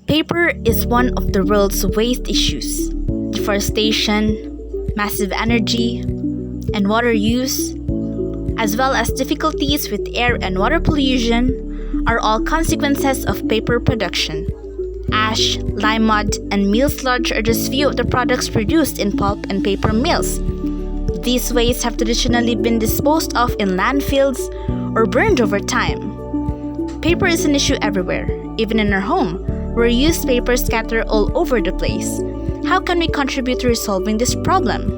Paper is one of the world's waste issues. Deforestation, massive energy, and water use, as well as difficulties with air and water pollution, are all consequences of paper production. Ash, lime mud, and meal sludge are just few of the products produced in pulp and paper mills. These wastes have traditionally been disposed of in landfills or burned over time. Paper is an issue everywhere, even in our home, where used paper scatter all over the place. How can we contribute to resolving this problem?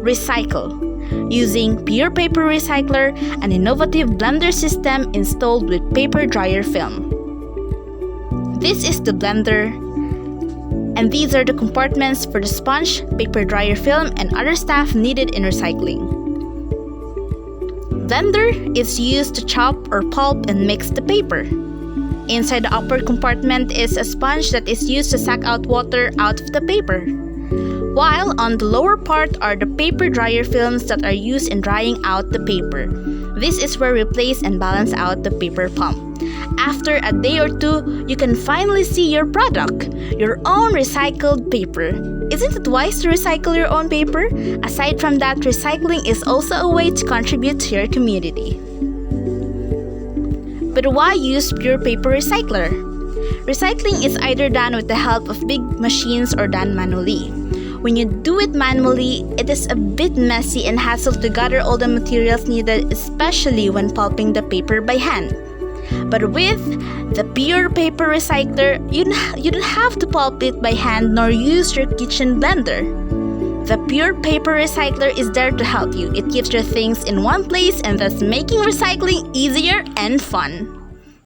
Recycle. Using Pure Paper Recycler, an innovative blender system installed with paper dryer film. This is the blender, and these are the compartments for the sponge, paper dryer film, and other stuff needed in recycling. Blender is used to chop or pulp and mix the paper. Inside the upper compartment is a sponge that is used to suck out water out of the paper, while on the lower part are the paper dryer films that are used in drying out the paper. This is where we place and balance out the paper pulp. After a day or two, you can finally see your product, your own recycled paper. Isn't it wise to recycle your own paper? Aside from that, recycling is also a way to contribute to your community. But why use Pure Paper Recycler? Recycling is either done with the help of big machines or done manually. When you do it manually, it is a bit messy and hassle to gather all the materials needed, especially when pulping the paper by hand. But with the Pure Paper Recycler, you don't have to pulp it by hand nor use your kitchen blender. The Pure Paper Recycler is there to help you. It keeps your things in one place and thus making recycling easier and fun.